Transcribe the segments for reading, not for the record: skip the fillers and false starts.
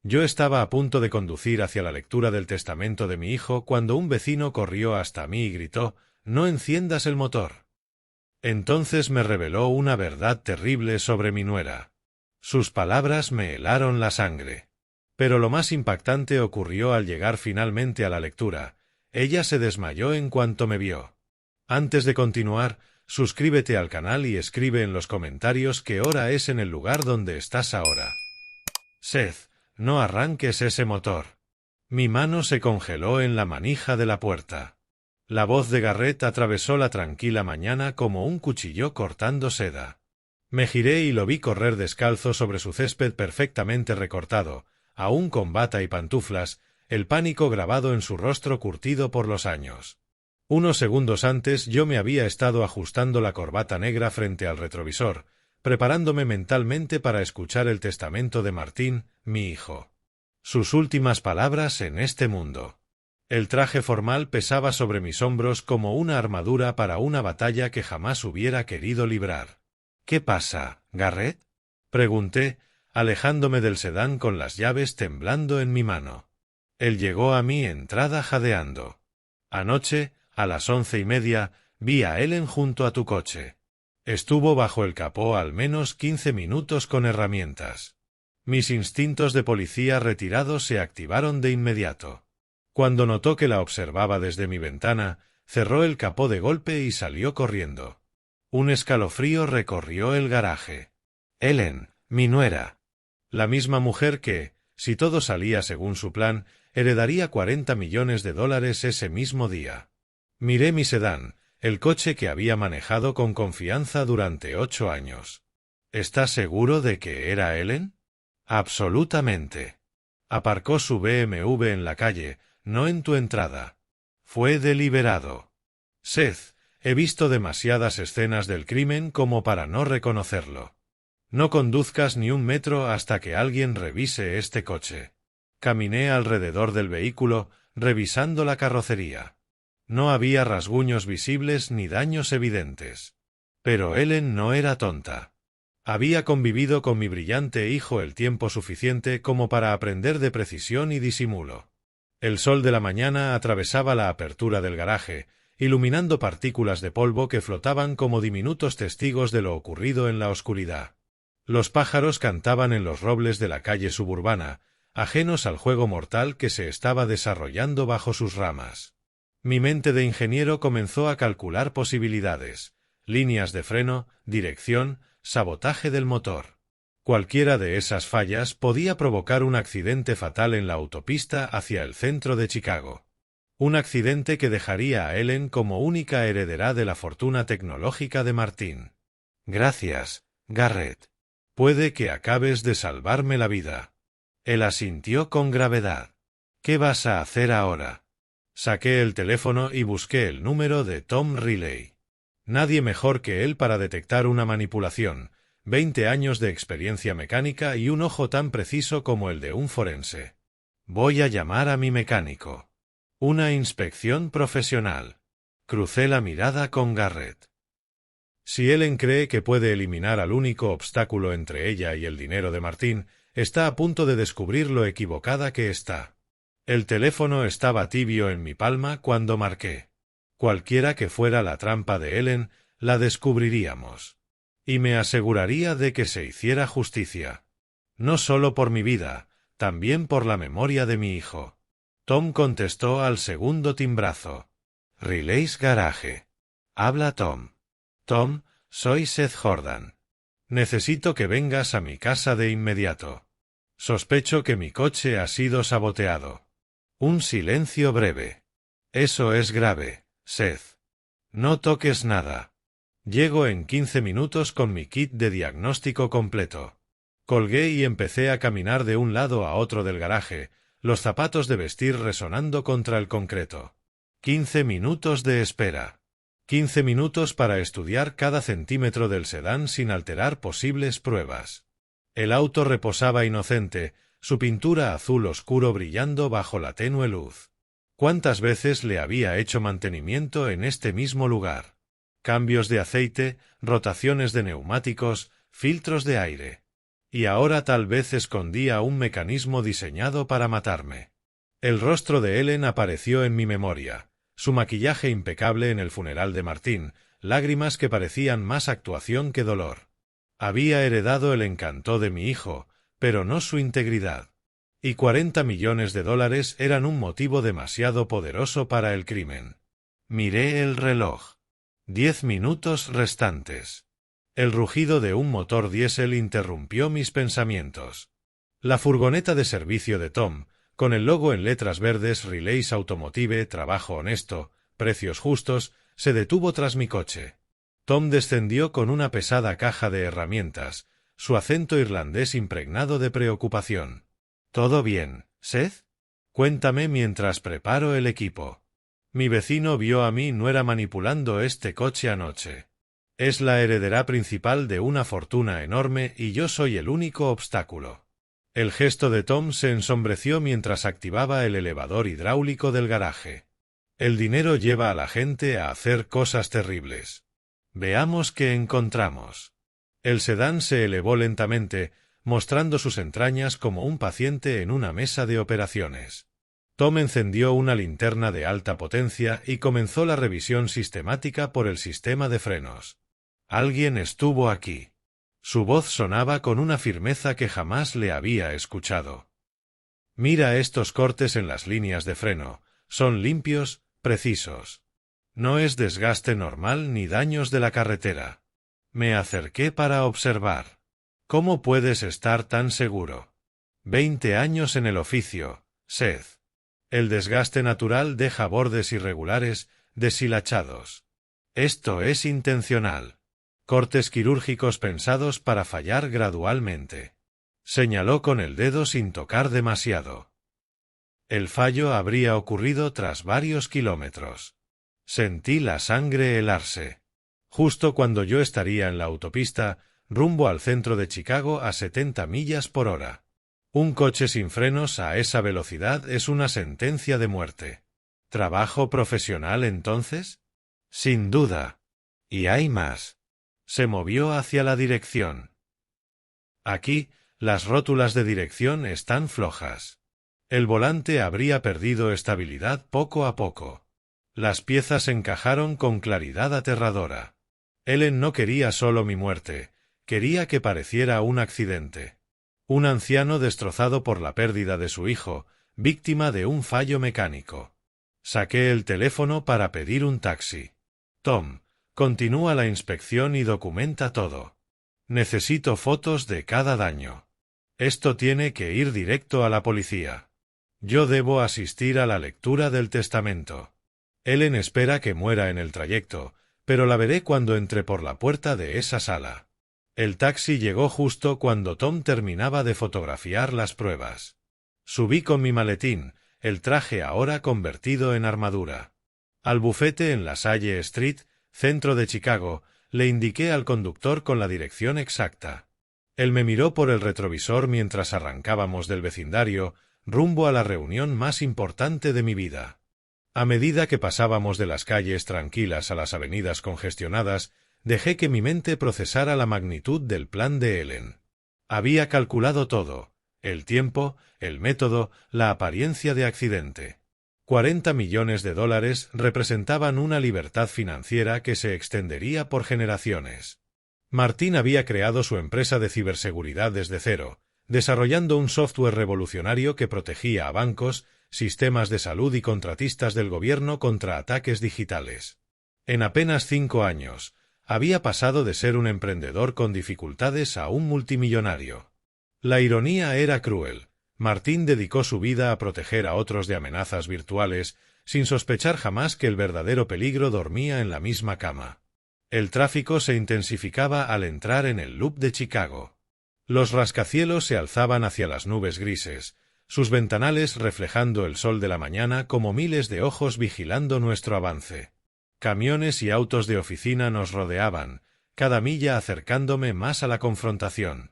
Yo estaba a punto de conducir hacia la lectura del testamento de mi hijo cuando un vecino corrió hasta mí y gritó: «¡No enciendas el motor!». Entonces me reveló una verdad terrible sobre mi nuera. Sus palabras me helaron la sangre. Pero lo más impactante ocurrió al llegar finalmente a la lectura. Ella se desmayó en cuanto me vio. Antes de continuar, suscríbete al canal y escribe en los comentarios qué hora es en el lugar donde estás ahora. Seth, no arranques ese motor. Mi mano se congeló en la manija de la puerta. La voz de Garrett atravesó la tranquila mañana como un cuchillo cortando seda. Me giré y lo vi correr descalzo sobre su césped perfectamente recortado, aún con bata y pantuflas, el pánico grabado en su rostro curtido por los años. Unos segundos antes yo me había estado ajustando la corbata negra frente al retrovisor, preparándome mentalmente para escuchar el testamento de Martín, mi hijo. Sus últimas palabras en este mundo. El traje formal pesaba sobre mis hombros como una armadura para una batalla que jamás hubiera querido librar. —¿Qué pasa, Garrett? —pregunté, alejándome del sedán con las llaves temblando en mi mano. Él llegó a mi entrada jadeando. —Anoche, a las 11:30, vi a Ellen junto a tu coche. Estuvo bajo el capó al menos 15 minutos con herramientas. Mis instintos de policía retirado se activaron de inmediato. Cuando notó que la observaba desde mi ventana, cerró el capó de golpe y salió corriendo. Un escalofrío recorrió el garaje. Ellen, mi nuera. La misma mujer que, si todo salía según su plan, heredaría $40 millones ese mismo día. Miré mi sedán, el coche que había manejado con confianza durante 8 años. ¿Estás seguro de que era Ellen? Absolutamente. Aparcó su BMW en la calle, no en tu entrada. Fue deliberado. Seth, he visto demasiadas escenas del crimen como para no reconocerlo. No conduzcas ni un metro hasta que alguien revise este coche. Caminé alrededor del vehículo, revisando la carrocería. No había rasguños visibles ni daños evidentes. Pero Ellen no era tonta. Había convivido con mi brillante hijo el tiempo suficiente como para aprender de precisión y disimulo. El sol de la mañana atravesaba la apertura del garaje, iluminando partículas de polvo que flotaban como diminutos testigos de lo ocurrido en la oscuridad. Los pájaros cantaban en los robles de la calle suburbana, ajenos al juego mortal que se estaba desarrollando bajo sus ramas. Mi mente de ingeniero comenzó a calcular posibilidades: líneas de freno, dirección, sabotaje del motor. Cualquiera de esas fallas podía provocar un accidente fatal en la autopista hacia el centro de Chicago. Un accidente que dejaría a Ellen como única heredera de la fortuna tecnológica de Martín. Gracias, Garrett. Puede que acabes de salvarme la vida. Él asintió con gravedad. ¿Qué vas a hacer ahora? Saqué el teléfono y busqué el número de Tom Riley. Nadie mejor que él para detectar una manipulación, 20 años de experiencia mecánica y un ojo tan preciso como el de un forense. Voy a llamar a mi mecánico. Una inspección profesional. Crucé la mirada con Garrett. Si Ellen cree que puede eliminar al único obstáculo entre ella y el dinero de Martín, está a punto de descubrir lo equivocada que está. El teléfono estaba tibio en mi palma cuando marqué. Cualquiera que fuera la trampa de Ellen, la descubriríamos. Y me aseguraría de que se hiciera justicia. No solo por mi vida, también por la memoria de mi hijo. Tom contestó al segundo timbrazo. Riley's Garage. Habla Tom. Tom, soy Seth Jordan. Necesito que vengas a mi casa de inmediato. Sospecho que mi coche ha sido saboteado. Un silencio breve. Eso es grave, Seth. No toques nada. Llego en 15 minutos con mi kit de diagnóstico completo. Colgué y empecé a caminar de un lado a otro del garaje, los zapatos de vestir resonando contra el concreto. 15 minutos de espera. 15 minutos para estudiar cada centímetro del sedán sin alterar posibles pruebas. El auto reposaba inocente, su pintura azul oscuro brillando bajo la tenue luz. ¿Cuántas veces le había hecho mantenimiento en este mismo lugar? Cambios de aceite, rotaciones de neumáticos, filtros de aire. Y ahora tal vez escondía un mecanismo diseñado para matarme. El rostro de Ellen apareció en mi memoria, su maquillaje impecable en el funeral de Martín, lágrimas que parecían más actuación que dolor. Había heredado el encanto de mi hijo, pero no su integridad. Y 40 millones de dólares eran un motivo demasiado poderoso para el crimen. Miré el reloj. 10 minutos restantes. El rugido de un motor diésel interrumpió mis pensamientos. La furgoneta de servicio de Tom, con el logo en letras verdes Relays Automotive, trabajo honesto, precios justos, se detuvo tras mi coche. Tom descendió con una pesada caja de herramientas, su acento irlandés impregnado de preocupación. ¿Todo bien, Seth? Cuéntame mientras preparo el equipo. Mi vecino vio a mi nuera manipulando este coche anoche. Es la heredera principal de una fortuna enorme y yo soy el único obstáculo. El gesto de Tom se ensombreció mientras activaba el elevador hidráulico del garaje. El dinero lleva a la gente a hacer cosas terribles. Veamos qué encontramos. El sedán se elevó lentamente, mostrando sus entrañas como un paciente en una mesa de operaciones. Tom encendió una linterna de alta potencia y comenzó la revisión sistemática por el sistema de frenos. Alguien estuvo aquí. Su voz sonaba con una firmeza que jamás le había escuchado. Mira estos cortes en las líneas de freno, son limpios, precisos. No es desgaste normal ni daños de la carretera. Me acerqué para observar. ¿Cómo puedes estar tan seguro? 20 años en el oficio, Seth. El desgaste natural deja bordes irregulares, deshilachados. Esto es intencional. Cortes quirúrgicos pensados para fallar gradualmente. Señaló con el dedo sin tocar demasiado. El fallo habría ocurrido tras varios kilómetros. Sentí la sangre helarse. Justo cuando yo estaría en la autopista, rumbo al centro de Chicago a 70 millas por hora. Un coche sin frenos a esa velocidad es una sentencia de muerte. ¿Trabajo profesional entonces? Sin duda. Y hay más. Se movió hacia la dirección. Aquí, las rótulas de dirección están flojas. El volante habría perdido estabilidad poco a poco. Las piezas encajaron con claridad aterradora. Ellen no quería solo mi muerte, quería que pareciera un accidente. Un anciano destrozado por la pérdida de su hijo, víctima de un fallo mecánico. Saqué el teléfono para pedir un taxi. Tom, continúa la inspección y documenta todo. Necesito fotos de cada daño. Esto tiene que ir directo a la policía. Yo debo asistir a la lectura del testamento. Ellen espera que muera en el trayecto, pero la veré cuando entre por la puerta de esa sala. El taxi llegó justo cuando Tom terminaba de fotografiar las pruebas. Subí con mi maletín, el traje ahora convertido en armadura. Al bufete en la Salle Street, centro de Chicago, le indiqué al conductor con la dirección exacta. Él me miró por el retrovisor mientras arrancábamos del vecindario, rumbo a la reunión más importante de mi vida. A medida que pasábamos de las calles tranquilas a las avenidas congestionadas, dejé que mi mente procesara la magnitud del plan de Ellen. Había calculado todo, el tiempo, el método, la apariencia de accidente. 40 millones de dólares representaban una libertad financiera que se extendería por generaciones. Martín había creado su empresa de ciberseguridad desde cero, desarrollando un software revolucionario que protegía a bancos, sistemas de salud y contratistas del gobierno contra ataques digitales. En apenas 5 años, había pasado de ser un emprendedor con dificultades a un multimillonario. La ironía era cruel. Martín dedicó su vida a proteger a otros de amenazas virtuales, sin sospechar jamás que el verdadero peligro dormía en la misma cama. El tráfico se intensificaba al entrar en el loop de Chicago. Los rascacielos se alzaban hacia las nubes grises, sus ventanales reflejando el sol de la mañana como miles de ojos vigilando nuestro avance. Camiones y autos de oficina nos rodeaban, cada milla acercándome más a la confrontación.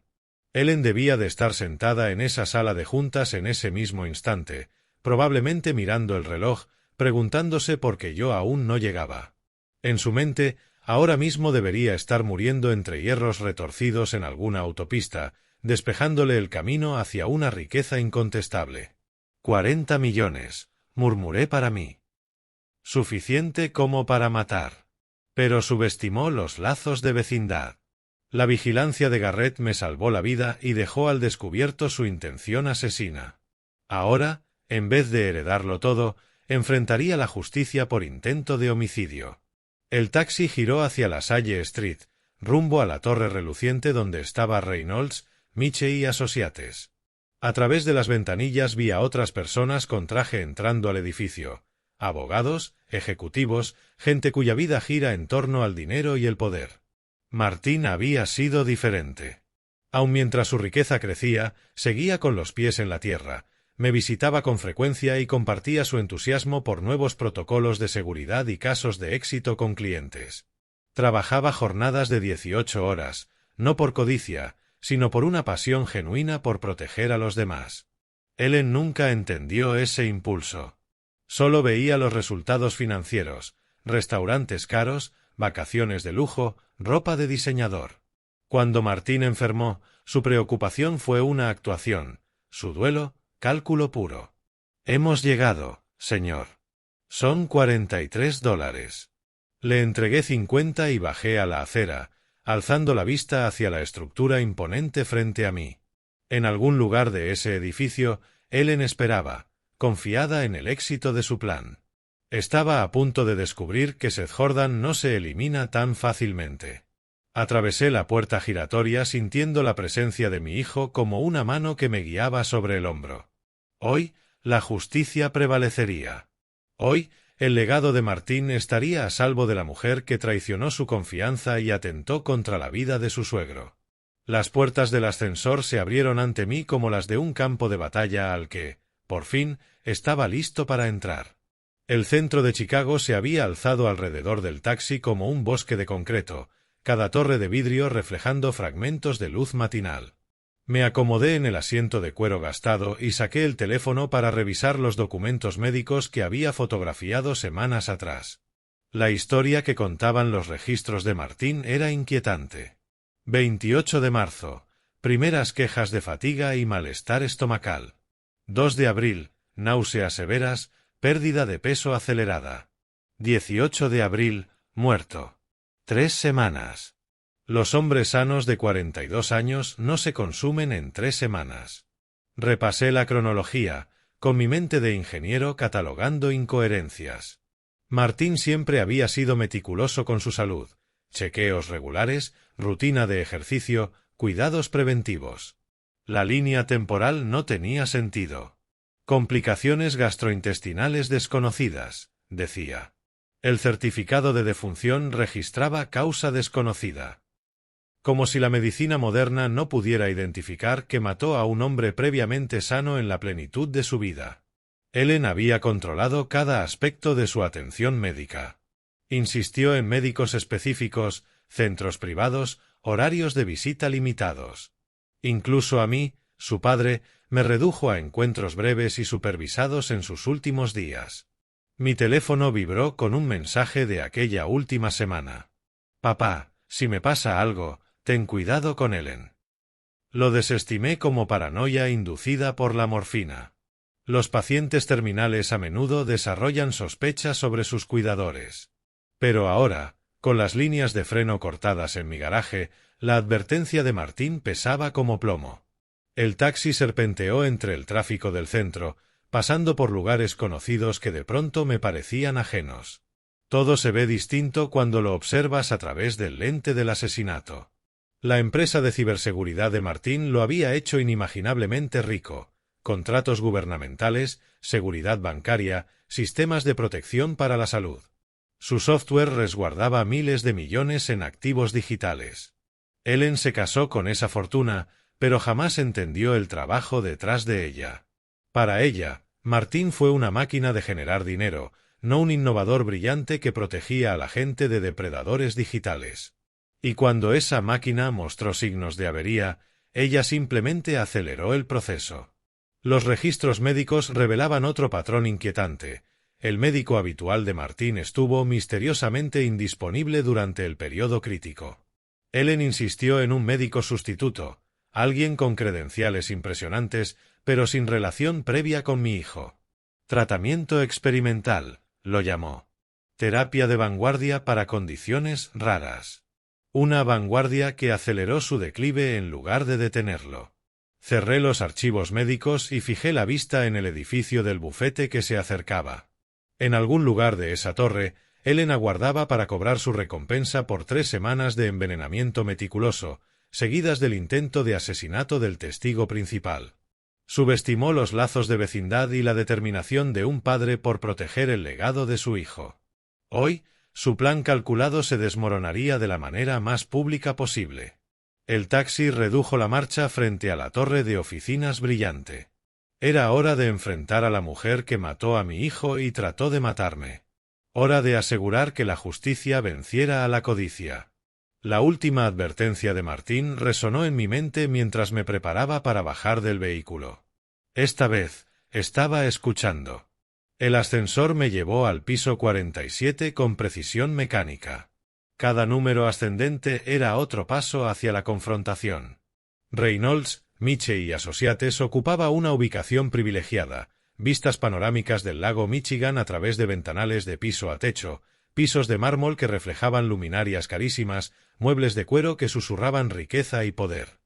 Ellen debía de estar sentada en esa sala de juntas en ese mismo instante, probablemente mirando el reloj, preguntándose por qué yo aún no llegaba. En su mente, ahora mismo debería estar muriendo entre hierros retorcidos en alguna autopista, despejándole el camino hacia una riqueza incontestable. 40 millones, murmuré para mí. Suficiente como para matar. Pero subestimó los lazos de vecindad. La vigilancia de Garrett me salvó la vida y dejó al descubierto su intención asesina. Ahora, en vez de heredarlo todo, enfrentaría la justicia por intento de homicidio. El taxi giró hacia la Salle Street, rumbo a la torre reluciente donde estaba Reynolds, Miche y Associates. A través de las ventanillas vi a otras personas con traje entrando al edificio. Abogados, ejecutivos, gente cuya vida gira en torno al dinero y el poder. Martín había sido diferente. Aun mientras su riqueza crecía, seguía con los pies en la tierra, me visitaba con frecuencia y compartía su entusiasmo por nuevos protocolos de seguridad y casos de éxito con clientes. Trabajaba jornadas de 18 horas, no por codicia, sino por una pasión genuina por proteger a los demás. Ellen nunca entendió ese impulso. Solo veía los resultados financieros, restaurantes caros, vacaciones de lujo, ropa de diseñador. Cuando Martín enfermó, su preocupación fue una actuación, su duelo, cálculo puro. Hemos llegado, señor. Son $43. Le entregué 50 y bajé a la acera, alzando la vista hacia la estructura imponente frente a mí. En algún lugar de ese edificio, Ellen esperaba, confiada en el éxito de su plan. Estaba a punto de descubrir que Seth Jordan no se elimina tan fácilmente. Atravesé la puerta giratoria sintiendo la presencia de mi hijo como una mano que me guiaba sobre el hombro. Hoy, la justicia prevalecería. Hoy, el legado de Martín estaría a salvo de la mujer que traicionó su confianza y atentó contra la vida de su suegro. Las puertas del ascensor se abrieron ante mí como las de un campo de batalla al que, por fin, estaba listo para entrar. El centro de Chicago se había alzado alrededor del taxi como un bosque de concreto, cada torre de vidrio reflejando fragmentos de luz matinal. Me acomodé en el asiento de cuero gastado y saqué el teléfono para revisar los documentos médicos que había fotografiado semanas atrás. La historia que contaban los registros de Martín era inquietante. 28 de marzo. Primeras quejas de fatiga y malestar estomacal. 2 de abril. Náuseas severas, pérdida de peso acelerada. 18 de abril. Muerto. 3 semanas. Los hombres sanos de 42 años no se consumen en 3 semanas. Repasé la cronología, con mi mente de ingeniero catalogando incoherencias. Martín siempre había sido meticuloso con su salud, chequeos regulares, rutina de ejercicio, cuidados preventivos. La línea temporal no tenía sentido. Complicaciones gastrointestinales desconocidas, decía. El certificado de defunción registraba causa desconocida. Como si la medicina moderna no pudiera identificar que mató a un hombre previamente sano en la plenitud de su vida. Ellen había controlado cada aspecto de su atención médica. Insistió en médicos específicos, centros privados, horarios de visita limitados. Incluso a mí, su padre, me redujo a encuentros breves y supervisados en sus últimos días. Mi teléfono vibró con un mensaje de aquella última semana. «Papá, si me pasa algo, ten cuidado con Ellen». Lo desestimé como paranoia inducida por la morfina. Los pacientes terminales a menudo desarrollan sospechas sobre sus cuidadores. Pero ahora, con las líneas de freno cortadas en mi garaje, la advertencia de Martín pesaba como plomo. El taxi serpenteó entre el tráfico del centro, pasando por lugares conocidos que de pronto me parecían ajenos. Todo se ve distinto cuando lo observas a través del lente del asesinato. La empresa de ciberseguridad de Martín lo había hecho inimaginablemente rico. Contratos gubernamentales, seguridad bancaria, sistemas de protección para la salud. Su software resguardaba miles de millones en activos digitales. Ellen se casó con esa fortuna, pero jamás entendió el trabajo detrás de ella. Para ella, Martín fue una máquina de generar dinero, no un innovador brillante que protegía a la gente de depredadores digitales. Y cuando esa máquina mostró signos de avería, ella simplemente aceleró el proceso. Los registros médicos revelaban otro patrón inquietante. El médico habitual de Martín estuvo misteriosamente indisponible durante el periodo crítico. Ellen insistió en un médico sustituto, alguien con credenciales impresionantes, pero sin relación previa con mi hijo. Tratamiento experimental, lo llamó. Terapia de vanguardia para condiciones raras. Una vanguardia que aceleró su declive en lugar de detenerlo. Cerré los archivos médicos y fijé la vista en el edificio del bufete que se acercaba. En algún lugar de esa torre, Ellen aguardaba para cobrar su recompensa por 3 semanas de envenenamiento meticuloso, seguidas del intento de asesinato del testigo principal. Subestimó los lazos de vecindad y la determinación de un padre por proteger el legado de su hijo. Hoy, su plan calculado se desmoronaría de la manera más pública posible. El taxi redujo la marcha frente a la torre de oficinas brillante. Era hora de enfrentar a la mujer que mató a mi hijo y trató de matarme. Hora de asegurar que la justicia venciera a la codicia. La última advertencia de Martín resonó en mi mente mientras me preparaba para bajar del vehículo. Esta vez, estaba escuchando. El ascensor me llevó al piso 47 con precisión mecánica. Cada número ascendente era otro paso hacia la confrontación. Reynolds, Miche y Associates ocupaba una ubicación privilegiada, vistas panorámicas del lago Michigan a través de ventanales de piso a techo, pisos de mármol que reflejaban luminarias carísimas, muebles de cuero que susurraban riqueza y poder.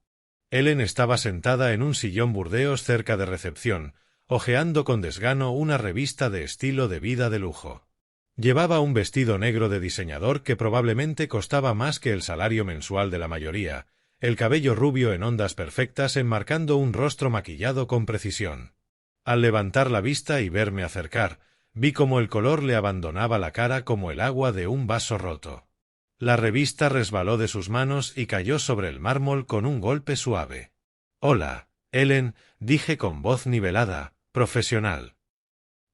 Ellen estaba sentada en un sillón burdeos cerca de recepción, hojeando con desgano una revista de estilo de vida de lujo. Llevaba un vestido negro de diseñador que probablemente costaba más que el salario mensual de la mayoría, el cabello rubio en ondas perfectas enmarcando un rostro maquillado con precisión. Al levantar la vista y verme acercar, vi cómo el color le abandonaba la cara como el agua de un vaso roto. La revista resbaló de sus manos y cayó sobre el mármol con un golpe suave. «Hola, Ellen», dije con voz nivelada, profesional.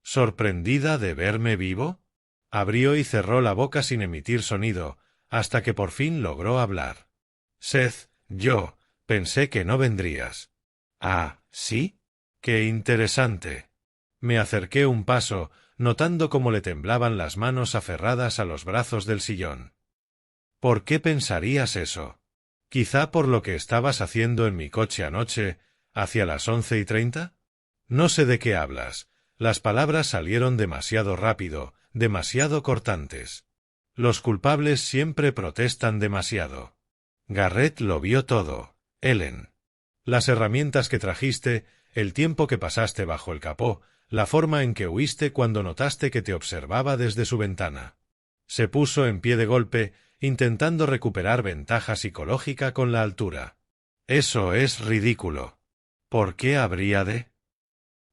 ¿Sorprendida de verme vivo? Abrió y cerró la boca sin emitir sonido, hasta que por fin logró hablar. «Seth, pensé que no vendrías». «Ah, ¿sí? Qué interesante». Me acerqué un paso, notando cómo le temblaban las manos aferradas a los brazos del sillón. «¿Por qué pensarías eso? ¿Quizá por lo que estabas haciendo en mi coche anoche, hacia las 11:30? No sé de qué hablas». Las palabras salieron demasiado rápido, demasiado cortantes. Los culpables siempre protestan demasiado. Garrett lo vio todo, Ellen. Las herramientas que trajiste, el tiempo que pasaste bajo el capó, la forma en que huiste cuando notaste que te observaba desde su ventana. Se puso en pie de golpe, intentando recuperar ventaja psicológica con la altura. Eso es ridículo. ¿Por qué habría de?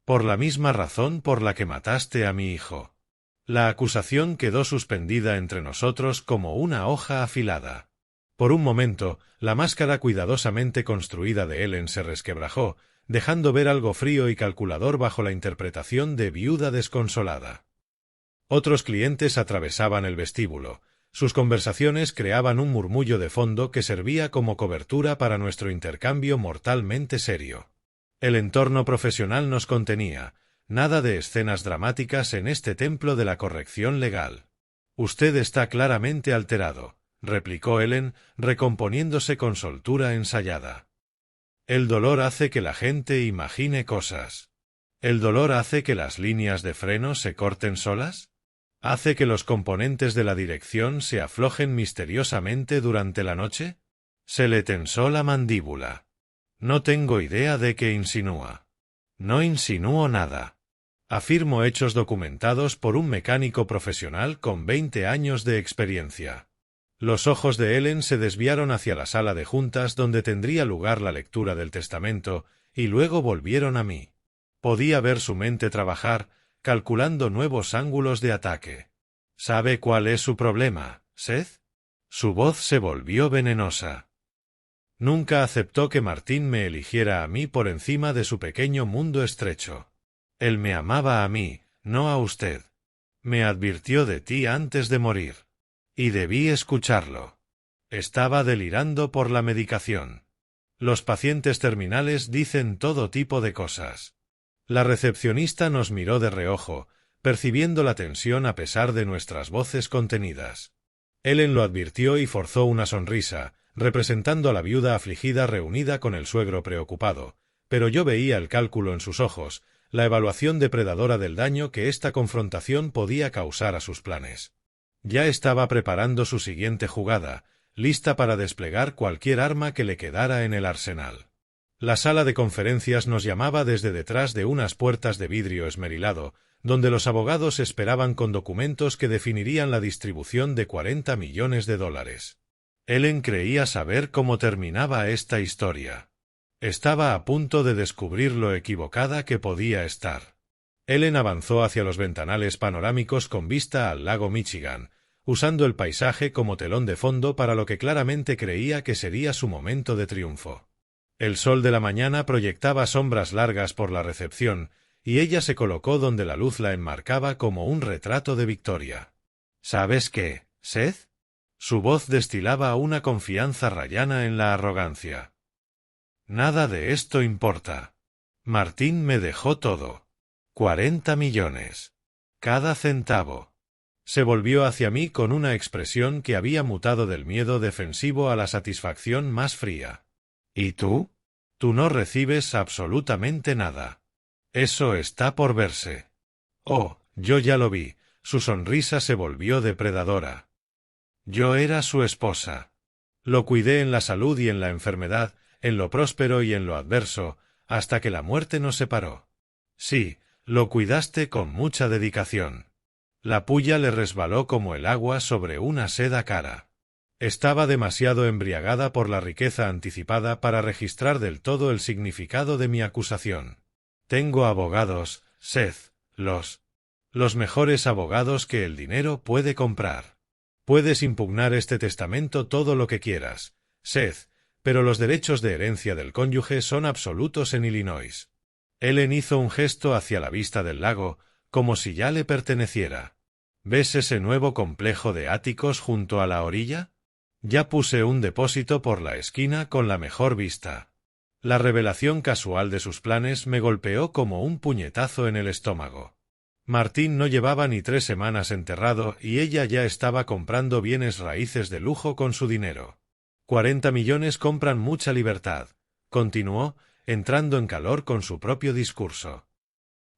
Por la misma razón por la que mataste a mi hijo. La acusación quedó suspendida entre nosotros como una hoja afilada. Por un momento, la máscara cuidadosamente construida de Ellen se resquebrajó, dejando ver algo frío y calculador bajo la interpretación de viuda desconsolada. Otros clientes atravesaban el vestíbulo. Sus conversaciones creaban un murmullo de fondo que servía como cobertura para nuestro intercambio mortalmente serio. El entorno profesional nos contenía. Nada de escenas dramáticas en este templo de la corrección legal. «Usted está claramente alterado», replicó Ellen, recomponiéndose con soltura ensayada. «El dolor hace que la gente imagine cosas. ¿El dolor hace que las líneas de freno se corten solas? ¿Hace que los componentes de la dirección se aflojen misteriosamente durante la noche?» Se le tensó la mandíbula. «No tengo idea de qué insinúa». «No insinúo nada. Afirmo hechos documentados por un mecánico profesional con 20 años de experiencia». Los ojos de Ellen se desviaron hacia la sala de juntas donde tendría lugar la lectura del testamento, y luego volvieron a mí. Podía ver su mente trabajar, calculando nuevos ángulos de ataque. «¿Sabe cuál es su problema, Seth?» Su voz se volvió venenosa. Nunca aceptó que Martín me eligiera a mí por encima de su pequeño mundo estrecho. Él me amaba a mí, no a usted. Me advirtió de ti antes de morir. Y debí escucharlo. Estaba delirando por la medicación. Los pacientes terminales dicen todo tipo de cosas. La recepcionista nos miró de reojo, percibiendo la tensión a pesar de nuestras voces contenidas. Ellen lo advirtió y forzó una sonrisa, representando a la viuda afligida reunida con el suegro preocupado, pero yo veía el cálculo en sus ojos, la evaluación depredadora del daño que esta confrontación podía causar a sus planes. Ya estaba preparando su siguiente jugada, lista para desplegar cualquier arma que le quedara en el arsenal. La sala de conferencias nos llamaba desde detrás de unas puertas de vidrio esmerilado, donde los abogados esperaban con documentos que definirían la distribución de $40 millones. Ellen creía saber cómo terminaba esta historia. Estaba a punto de descubrir lo equivocada que podía estar. Ellen avanzó hacia los ventanales panorámicos con vista al lago Michigan, usando el paisaje como telón de fondo para lo que claramente creía que sería su momento de triunfo. El sol de la mañana proyectaba sombras largas por la recepción, y ella se colocó donde la luz la enmarcaba como un retrato de victoria. ¿Sabes qué, Seth? Su voz destilaba una confianza rayana en la arrogancia. Nada de esto importa. Martín me dejó todo. 40 millones. Cada centavo. Se volvió hacia mí con una expresión que había mutado del miedo defensivo a la satisfacción más fría. ¿Y tú? Tú no recibes absolutamente nada. Eso está por verse. Oh, yo ya lo vi. Su sonrisa se volvió depredadora. Yo era su esposa. Lo cuidé en la salud y en la enfermedad, en lo próspero y en lo adverso, hasta que la muerte nos separó. Sí, lo cuidaste con mucha dedicación. La puya le resbaló como el agua sobre una seda cara. Estaba demasiado embriagada por la riqueza anticipada para registrar del todo el significado de mi acusación. Tengo abogados, Seth, los mejores abogados que el dinero puede comprar. Puedes impugnar este testamento todo lo que quieras, Seth, pero los derechos de herencia del cónyuge son absolutos en Illinois. Ellen hizo un gesto hacia la vista del lago, como si ya le perteneciera. ¿Ves ese nuevo complejo de áticos junto a la orilla? Ya puse un depósito por la esquina con la mejor vista. La revelación casual de sus planes me golpeó como un puñetazo en el estómago. Martín no llevaba ni 3 semanas enterrado y ella ya estaba comprando bienes raíces de lujo con su dinero. 40 millones compran mucha libertad, continuó, entrando en calor con su propio discurso.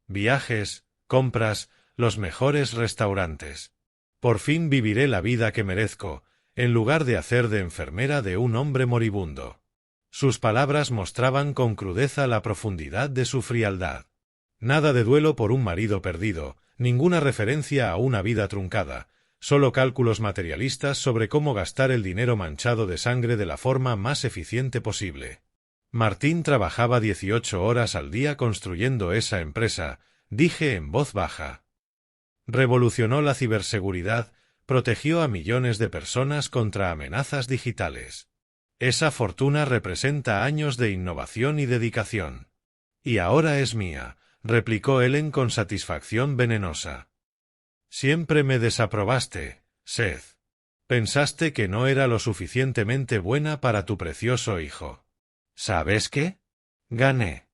Viajes, compras, los mejores restaurantes. Por fin viviré la vida que merezco, en lugar de hacer de enfermera de un hombre moribundo. Sus palabras mostraban con crudeza la profundidad de su frialdad. Nada de duelo por un marido perdido, ninguna referencia a una vida truncada, solo cálculos materialistas sobre cómo gastar el dinero manchado de sangre de la forma más eficiente posible. Martín trabajaba 18 horas al día construyendo esa empresa, dije en voz baja. Revolucionó la ciberseguridad, protegió a millones de personas contra amenazas digitales. Esa fortuna representa años de innovación y dedicación. Y ahora es mía, replicó Ellen con satisfacción venenosa. Siempre me desaprobaste, Seth. Pensaste que no era lo suficientemente buena para tu precioso hijo. ¿Sabes qué? Gané.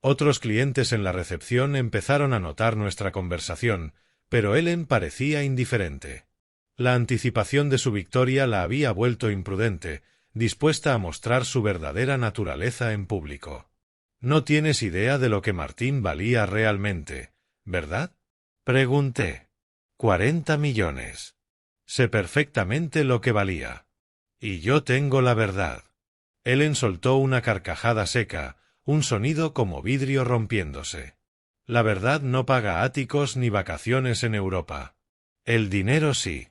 Otros clientes en la recepción empezaron a notar nuestra conversación, pero Ellen parecía indiferente. La anticipación de su victoria la había vuelto imprudente, dispuesta a mostrar su verdadera naturaleza en público. No tienes idea de lo que Martín valía realmente, ¿verdad? Pregunté. 40 millones. Sé perfectamente lo que valía. Y yo tengo la verdad. Ellen soltó una carcajada seca, un sonido como vidrio rompiéndose. La verdad no paga áticos ni vacaciones en Europa. El dinero sí.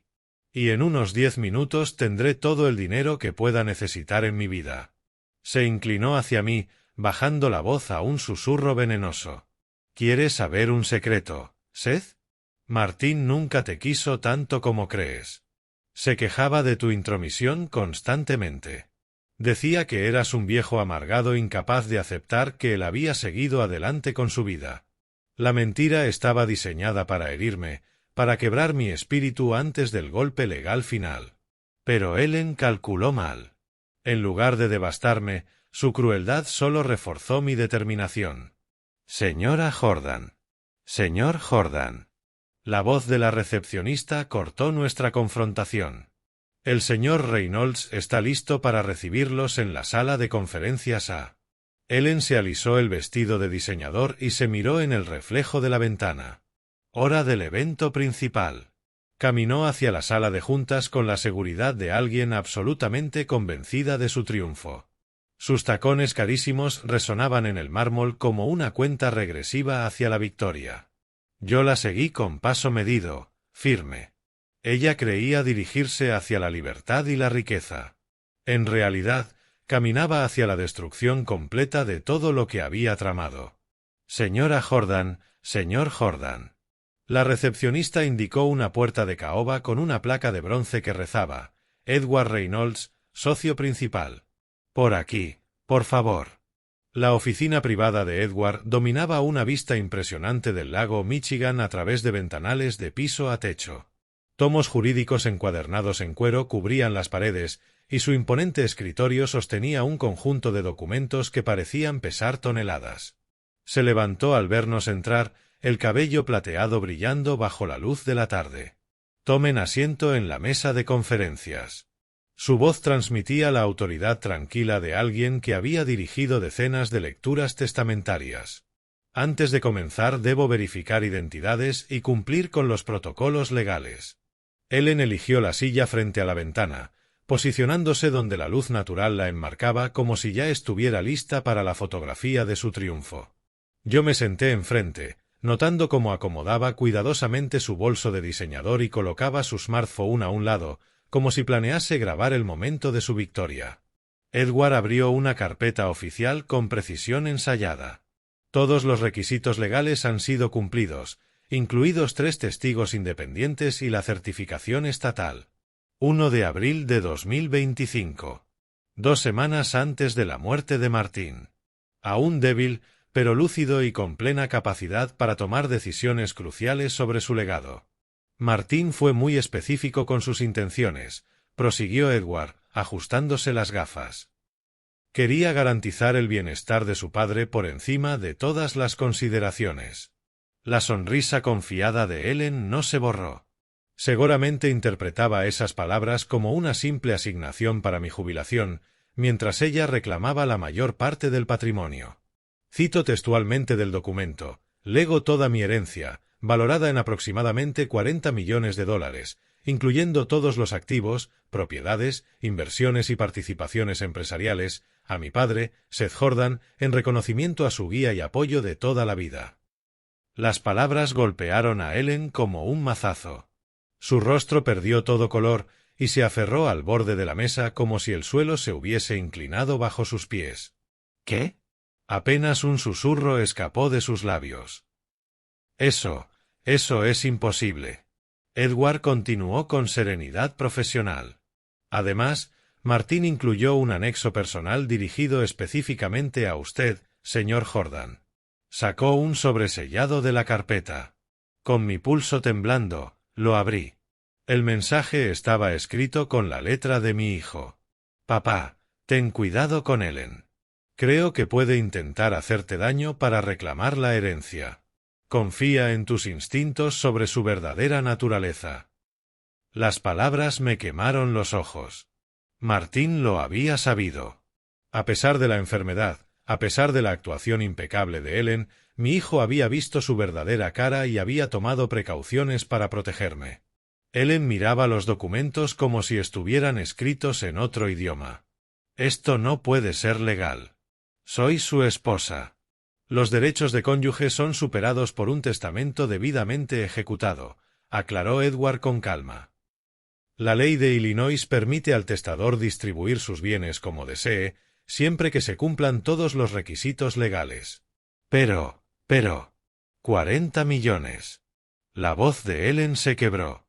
Y en unos 10 minutos tendré todo el dinero que pueda necesitar en mi vida. Se inclinó hacia mí, bajando la voz a un susurro venenoso. ¿Quieres saber un secreto, Seth? Martín nunca te quiso tanto como crees. Se quejaba de tu intromisión constantemente. Decía que eras un viejo amargado incapaz de aceptar que él había seguido adelante con su vida. La mentira estaba diseñada para herirme, para quebrar mi espíritu antes del golpe legal final. Pero Ellen calculó mal. En lugar de devastarme, su crueldad solo reforzó mi determinación. Señora Jordan. Señor Jordan. La voz de la recepcionista cortó nuestra confrontación. El señor Reynolds está listo para recibirlos en la sala de conferencias A. Ellen se alisó el vestido de diseñador y se miró en el reflejo de la ventana. Hora del evento principal. Caminó hacia la sala de juntas con la seguridad de alguien absolutamente convencida de su triunfo. Sus tacones carísimos resonaban en el mármol como una cuenta regresiva hacia la victoria. Yo la seguí con paso medido, firme. Ella creía dirigirse hacia la libertad y la riqueza. En realidad, caminaba hacia la destrucción completa de todo lo que había tramado. Señora Jordan, señor Jordan. La recepcionista indicó una puerta de caoba con una placa de bronce que rezaba: Edward Reynolds, socio principal. Por aquí, por favor. La oficina privada de Edward dominaba una vista impresionante del lago Michigan a través de ventanales de piso a techo. Tomos jurídicos encuadernados en cuero cubrían las paredes, y su imponente escritorio sostenía un conjunto de documentos que parecían pesar toneladas. Se levantó al vernos entrar, el cabello plateado brillando bajo la luz de la tarde. Tomen asiento en la mesa de conferencias. Su voz transmitía la autoridad tranquila de alguien que había dirigido decenas de lecturas testamentarias. Antes de comenzar debo verificar identidades y cumplir con los protocolos legales. Ellen eligió la silla frente a la ventana, posicionándose donde la luz natural la enmarcaba como si ya estuviera lista para la fotografía de su triunfo. Yo me senté enfrente, notando cómo acomodaba cuidadosamente su bolso de diseñador y colocaba su smartphone a un lado, como si planease grabar el momento de su victoria. Edward abrió una carpeta oficial con precisión ensayada. Todos los requisitos legales han sido cumplidos, incluidos 3 testigos independientes y la certificación estatal. 1 de abril de 2025. 2 semanas antes de la muerte de Martín. Aún débil, pero lúcido y con plena capacidad para tomar decisiones cruciales sobre su legado. Martín fue muy específico con sus intenciones, prosiguió Edward, ajustándose las gafas. Quería garantizar el bienestar de su padre por encima de todas las consideraciones. La sonrisa confiada de Ellen no se borró. Seguramente interpretaba esas palabras como una simple asignación para mi jubilación, mientras ella reclamaba la mayor parte del patrimonio. Cito textualmente del documento: lego toda mi herencia, valorada en aproximadamente $40 millones, incluyendo todos los activos, propiedades, inversiones y participaciones empresariales, a mi padre, Seth Jordan, en reconocimiento a su guía y apoyo de toda la vida. Las palabras golpearon a Ellen como un mazazo. Su rostro perdió todo color y se aferró al borde de la mesa como si el suelo se hubiese inclinado bajo sus pies. ¿Qué? Apenas un susurro escapó de sus labios. Eso es imposible. Edward continuó con serenidad profesional. Además, Martín incluyó un anexo personal dirigido específicamente a usted, señor Jordan. Sacó un sobresellado de la carpeta. Con mi pulso temblando, lo abrí. El mensaje estaba escrito con la letra de mi hijo. Papá, ten cuidado con Ellen. Creo que puede intentar hacerte daño para reclamar la herencia. Confía en tus instintos sobre su verdadera naturaleza. Las palabras me quemaron los ojos. Martín lo había sabido. A pesar de la enfermedad, a pesar de la actuación impecable de Ellen, mi hijo había visto su verdadera cara y había tomado precauciones para protegerme. Ellen miraba los documentos como si estuvieran escritos en otro idioma. Esto no puede ser legal. Soy su esposa. Los derechos de cónyuge son superados por un testamento debidamente ejecutado, aclaró Edward con calma. La ley de Illinois permite al testador distribuir sus bienes como desee, siempre que se cumplan todos los requisitos legales. Pero, 40 millones. La voz de Ellen se quebró.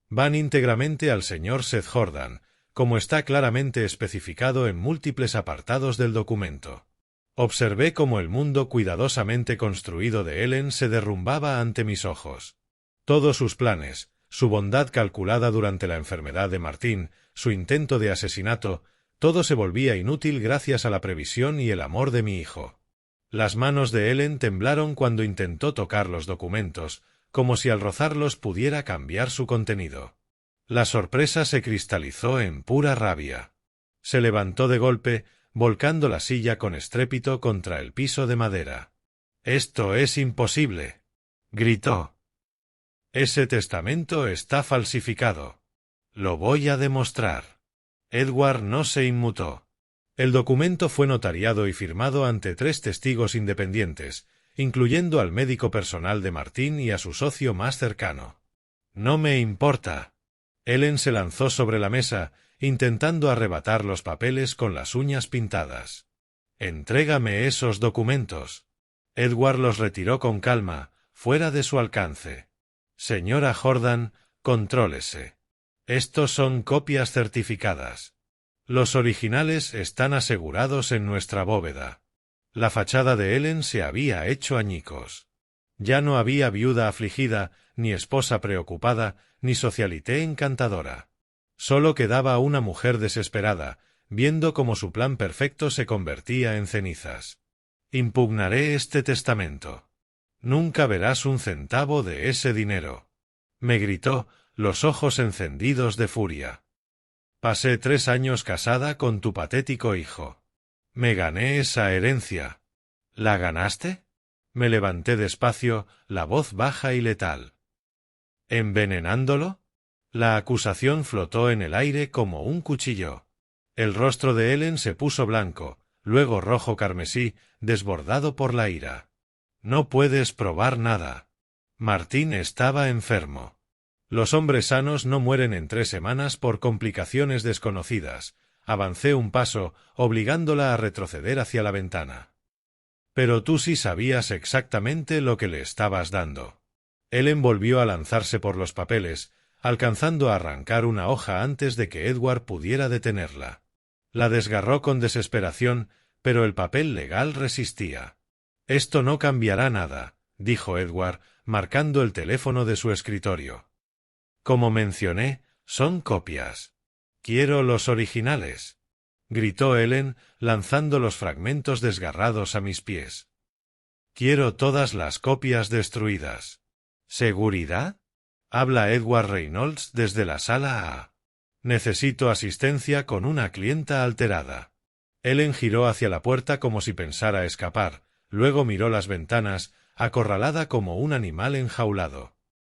Van íntegramente al señor Seth Jordan, como está claramente especificado en múltiples apartados del documento. Observé cómo el mundo cuidadosamente construido de Ellen se derrumbaba ante mis ojos. Todos sus planes, su bondad calculada durante la enfermedad de Martín, su intento de asesinato, todo se volvía inútil gracias a la previsión y el amor de mi hijo. Las manos de Ellen temblaron cuando intentó tocar los documentos, como si al rozarlos pudiera cambiar su contenido. La sorpresa se cristalizó en pura rabia. Se levantó de golpe, volcando la silla con estrépito contra el piso de madera. «¡Esto es imposible!», gritó. «Ese testamento está falsificado. Lo voy a demostrar». Edward no se inmutó. El documento fue notariado y firmado ante 3 testigos independientes, incluyendo al médico personal de Martín y a su socio más cercano. «No me importa». Ellen se lanzó sobre la mesa, intentando arrebatar los papeles con las uñas pintadas. «Entrégame esos documentos». Edward los retiró con calma, fuera de su alcance. «Señora Jordan, contrólese. Estos son copias certificadas. Los originales están asegurados en nuestra bóveda». La fachada de Ellen se había hecho añicos. Ya no había viuda afligida, ni esposa preocupada, ni socialité encantadora. Solo quedaba una mujer desesperada, viendo cómo su plan perfecto se convertía en cenizas. «Impugnaré este testamento. Nunca verás un centavo de ese dinero», me gritó, los ojos encendidos de furia. «Pasé 3 años casada con tu patético hijo. Me gané esa herencia». «¿La ganaste?». Me levanté despacio, la voz baja y letal. «¿Envenenándolo?». La acusación flotó en el aire como un cuchillo. El rostro de Ellen se puso blanco, luego rojo carmesí, desbordado por la ira. «No puedes probar nada. Martín estaba enfermo. Los hombres sanos no mueren en 3 semanas por complicaciones desconocidas». Avancé un paso, obligándola a retroceder hacia la ventana. «Pero tú sí sabías exactamente lo que le estabas dando». Ellen volvió a lanzarse por los papeles, alcanzando a arrancar una hoja antes de que Edward pudiera detenerla. La desgarró con desesperación, pero el papel legal resistía. «Esto no cambiará nada», dijo Edward, marcando el teléfono de su escritorio. «Como mencioné, son copias. Quiero los originales», gritó Ellen, lanzando los fragmentos desgarrados a mis pies. «Quiero todas las copias destruidas». «¿Seguridad?», habla Edward Reynolds desde la sala A. «Necesito asistencia con una clienta alterada». Ellen giró hacia la puerta como si pensara escapar, luego miró las ventanas, acorralada como un animal enjaulado.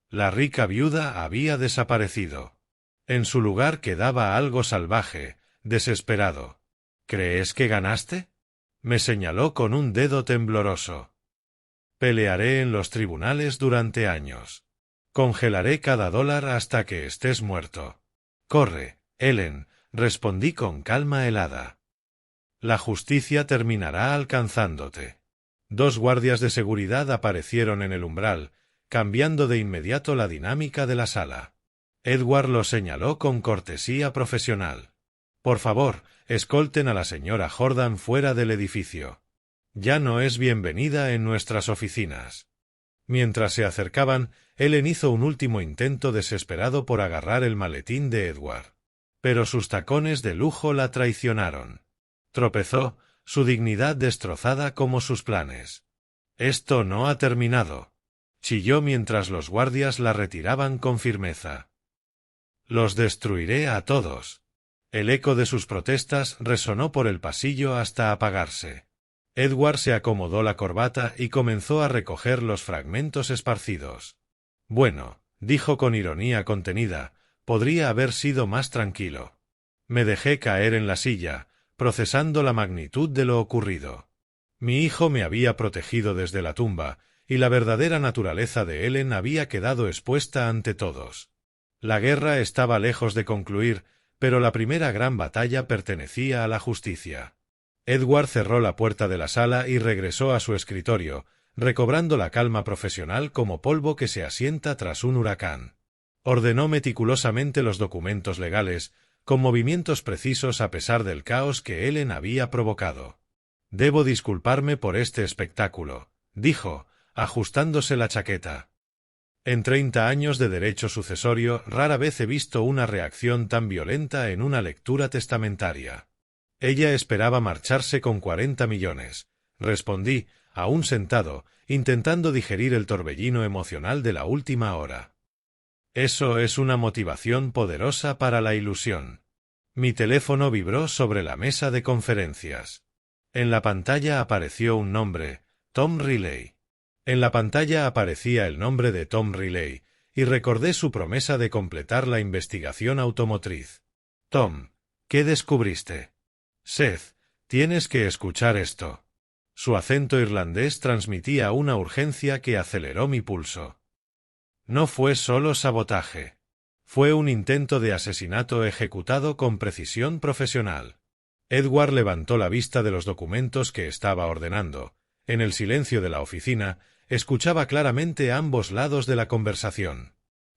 La rica viuda había desaparecido. En su lugar quedaba algo salvaje, desesperado. «¿Crees que ganaste?», me señaló con un dedo tembloroso. «Pelearé en los tribunales durante años. Congelaré cada $1 hasta que estés muerto». «Corre, Ellen», respondí con calma helada. «La justicia terminará alcanzándote». 2 guardias de seguridad aparecieron en el umbral, cambiando de inmediato la dinámica de la sala. Edward lo señaló con cortesía profesional. «Por favor, escolten a la señora Jordan fuera del edificio. Ya no es bienvenida en nuestras oficinas». Mientras se acercaban, Ellen hizo un último intento desesperado por agarrar el maletín de Edward. Pero sus tacones de lujo la traicionaron. Tropezó, su dignidad destrozada como sus planes. «Esto no ha terminado», chilló mientras los guardias la retiraban con firmeza. «Los destruiré a todos». El eco de sus protestas resonó por el pasillo hasta apagarse. Edward se acomodó la corbata y comenzó a recoger los fragmentos esparcidos. «Bueno», dijo con ironía contenida, «podría haber sido más tranquilo». Me dejé caer en la silla, procesando la magnitud de lo ocurrido. Mi hijo me había protegido desde la tumba, y la verdadera naturaleza de Ellen había quedado expuesta ante todos. La guerra estaba lejos de concluir, pero la primera gran batalla pertenecía a la justicia. Edward cerró la puerta de la sala y regresó a su escritorio, recobrando la calma profesional como polvo que se asienta tras un huracán. Ordenó meticulosamente los documentos legales, con movimientos precisos a pesar del caos que Ellen había provocado. «Debo disculparme por este espectáculo», dijo, ajustándose la chaqueta. «En 30 años de derecho sucesorio rara vez he visto una reacción tan violenta en una lectura testamentaria». «Ella esperaba marcharse con 40 millones», respondí, aún sentado, intentando digerir el torbellino emocional de la última hora. Eso es una motivación poderosa para la ilusión. Mi teléfono vibró sobre la mesa de conferencias. En la pantalla apareció un nombre, Tom Riley. En la pantalla aparecía el nombre de Tom Riley, y recordé su promesa de completar la investigación automotriz. Tom, ¿qué descubriste? Seth, tienes que escuchar esto. Su acento irlandés transmitía una urgencia que aceleró mi pulso. No fue solo sabotaje. Fue un intento de asesinato ejecutado con precisión profesional. Edward levantó la vista de los documentos que estaba ordenando. En el silencio de la oficina, escuchaba claramente ambos lados de la conversación.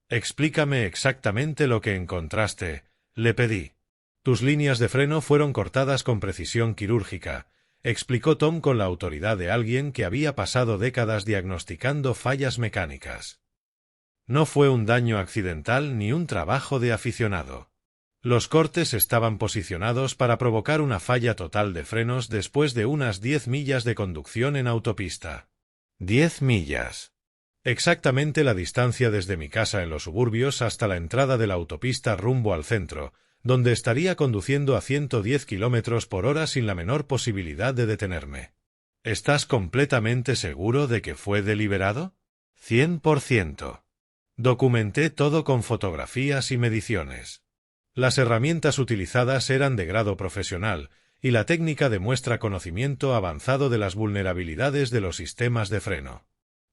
Explícame exactamente lo que encontraste, le pedí. Tus líneas de freno fueron cortadas con precisión quirúrgica, explicó Tom con la autoridad de alguien que había pasado décadas diagnosticando fallas mecánicas. No fue un daño accidental ni un trabajo de aficionado. Los cortes estaban posicionados para provocar una falla total de frenos después de unas 10 millas de conducción en autopista. 10 millas. Exactamente la distancia desde mi casa en los suburbios hasta la entrada de la autopista rumbo al centro, donde estaría conduciendo a 110 kilómetros por hora sin la menor posibilidad de detenerme. ¿Estás completamente seguro de que fue deliberado? 100%. Documenté todo con fotografías y mediciones. Las herramientas utilizadas eran de grado profesional, y la técnica demuestra conocimiento avanzado de las vulnerabilidades de los sistemas de freno.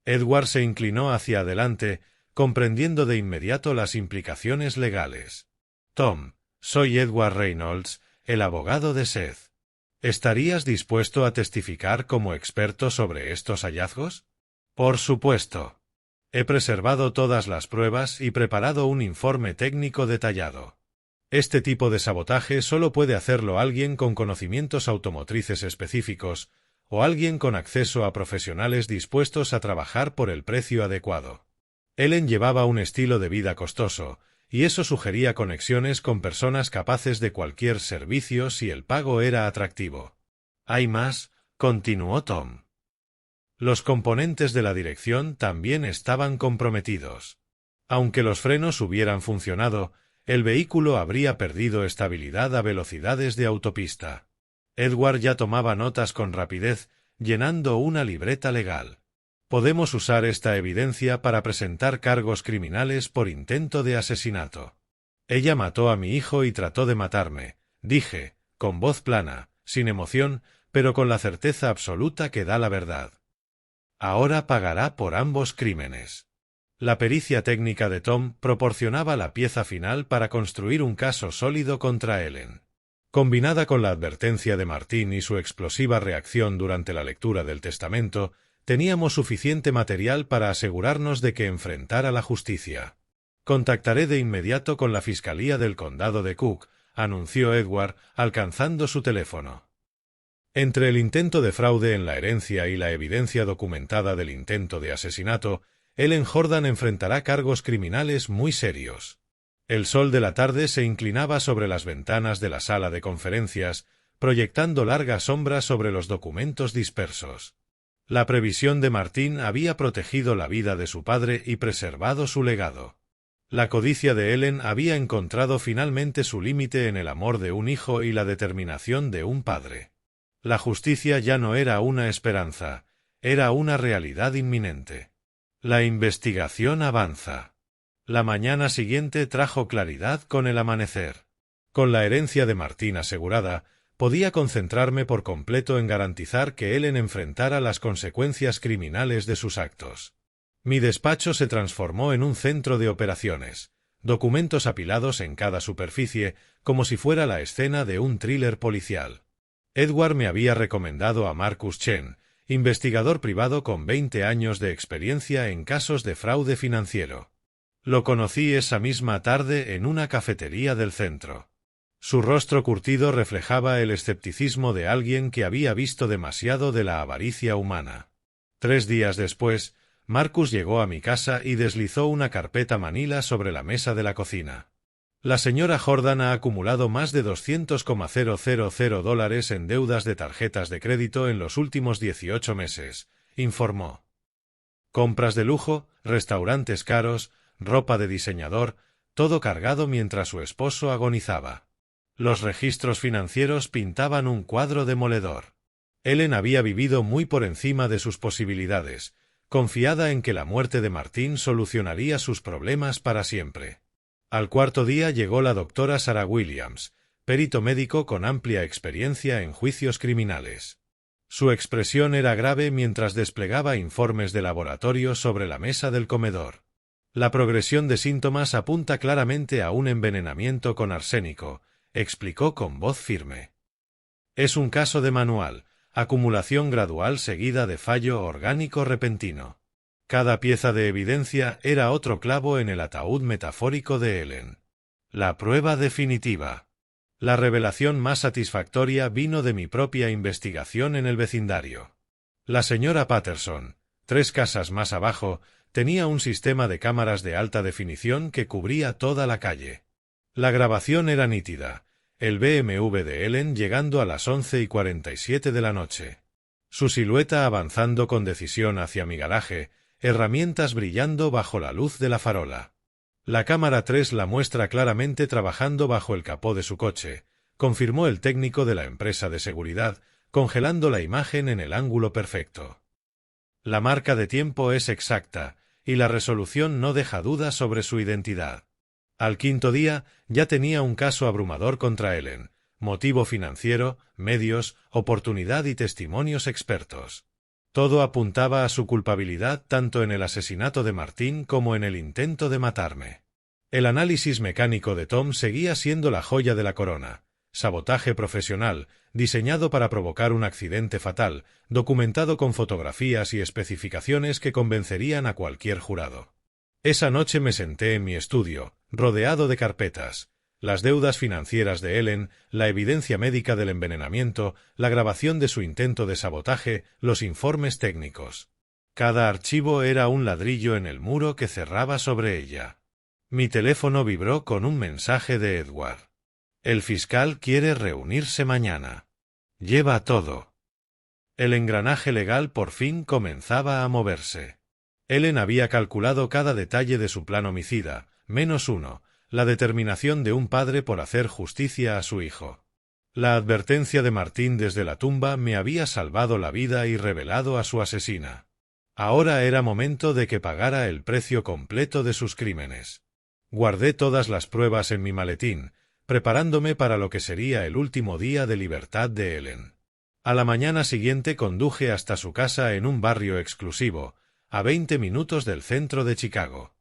Edward se inclinó hacia adelante, comprendiendo de inmediato las implicaciones legales. Tom, soy Edward Reynolds, el abogado de Seth. ¿Estarías dispuesto a testificar como experto sobre estos hallazgos? Por supuesto. He preservado todas las pruebas y preparado un informe técnico detallado. Este tipo de sabotaje solo puede hacerlo alguien con conocimientos automotrices específicos o alguien con acceso a profesionales dispuestos a trabajar por el precio adecuado. Ellen llevaba un estilo de vida costoso, y eso sugería conexiones con personas capaces de cualquier servicio si el pago era atractivo. «Hay más», continuó Tom. Los componentes de la dirección también estaban comprometidos. Aunque los frenos hubieran funcionado, el vehículo habría perdido estabilidad a velocidades de autopista. Edward ya tomaba notas con rapidez, llenando una libreta legal. Podemos usar esta evidencia para presentar cargos criminales por intento de asesinato. Ella mató a mi hijo y trató de matarme, dije, con voz plana, sin emoción, pero con la certeza absoluta que da la verdad. Ahora pagará por ambos crímenes. La pericia técnica de Tom proporcionaba la pieza final para construir un caso sólido contra Ellen. Combinada con la advertencia de Martin y su explosiva reacción durante la lectura del testamento, teníamos suficiente material para asegurarnos de que enfrentara la justicia. Contactaré de inmediato con la Fiscalía del Condado de Cook, anunció Edward, alcanzando su teléfono. Entre el intento de fraude en la herencia y la evidencia documentada del intento de asesinato, Ellen Jordan enfrentará cargos criminales muy serios. El sol de la tarde se inclinaba sobre las ventanas de la sala de conferencias, proyectando largas sombras sobre los documentos dispersos. La previsión de Martin había protegido la vida de su padre y preservado su legado. La codicia de Ellen había encontrado finalmente su límite en el amor de un hijo y la determinación de un padre. La justicia ya no era una esperanza, era una realidad inminente. La investigación avanza. La mañana siguiente trajo claridad con el amanecer. Con la herencia de Martin asegurada, podía concentrarme por completo en garantizar que Ellen enfrentara las consecuencias criminales de sus actos. Mi despacho se transformó en un centro de operaciones, documentos apilados en cada superficie, como si fuera la escena de un thriller policial. Edward me había recomendado a Marcus Chen, investigador privado con 20 años de experiencia en casos de fraude financiero. Lo conocí esa misma tarde en una cafetería del centro. Su rostro curtido reflejaba el escepticismo de alguien que había visto demasiado de la avaricia humana. 3 días después, Marcus llegó a mi casa y deslizó una carpeta manila sobre la mesa de la cocina. La señora Jordan ha acumulado más de $200,000 en deudas de tarjetas de crédito en los últimos 18 meses, informó. Compras de lujo, restaurantes caros, ropa de diseñador, todo cargado mientras su esposo agonizaba. Los registros financieros pintaban un cuadro demoledor. Ellen había vivido muy por encima de sus posibilidades, confiada en que la muerte de Martín solucionaría sus problemas para siempre. Al cuarto día llegó la doctora Sarah Williams, perito médico con amplia experiencia en juicios criminales. Su expresión era grave mientras desplegaba informes de laboratorio sobre la mesa del comedor. La progresión de síntomas apunta claramente a un envenenamiento con arsénico, explicó con voz firme. Es un caso de manual, acumulación gradual seguida de fallo orgánico repentino. Cada pieza de evidencia era otro clavo en el ataúd metafórico de Ellen. La prueba definitiva. La revelación más satisfactoria vino de mi propia investigación en el vecindario. La señora Patterson, 3 casas más abajo, tenía un sistema de cámaras de alta definición que cubría toda la calle. La grabación era nítida, el BMW de Ellen llegando a las 11:47 de la noche. Su silueta avanzando con decisión hacia mi garaje, herramientas brillando bajo la luz de la farola. La cámara 3 la muestra claramente trabajando bajo el capó de su coche, confirmó el técnico de la empresa de seguridad, congelando la imagen en el ángulo perfecto. La marca de tiempo es exacta, y la resolución no deja dudas sobre su identidad. Al quinto día, ya tenía un caso abrumador contra Ellen, motivo financiero, medios, oportunidad y testimonios expertos. Todo apuntaba a su culpabilidad tanto en el asesinato de Martín como en el intento de matarme. El análisis mecánico de Tom seguía siendo la joya de la corona. Sabotaje profesional, diseñado para provocar un accidente fatal, documentado con fotografías y especificaciones que convencerían a cualquier jurado. Esa noche me senté en mi estudio, rodeado de carpetas, las deudas financieras de Ellen, la evidencia médica del envenenamiento, la grabación de su intento de sabotaje, los informes técnicos. Cada archivo era un ladrillo en el muro que cerraba sobre ella. Mi teléfono vibró con un mensaje de Edward. El fiscal quiere reunirse mañana. Lleva todo. El engranaje legal por fin comenzaba a moverse. Ellen había calculado cada detalle de su plan homicida, -1, la determinación de un padre por hacer justicia a su hijo. La advertencia de Martín desde la tumba me había salvado la vida y revelado a su asesina. Ahora era momento de que pagara el precio completo de sus crímenes. Guardé todas las pruebas en mi maletín, preparándome para lo que sería el último día de libertad de Ellen. A la mañana siguiente conduje hasta su casa en un barrio exclusivo, a 20 minutos del centro de Chicago.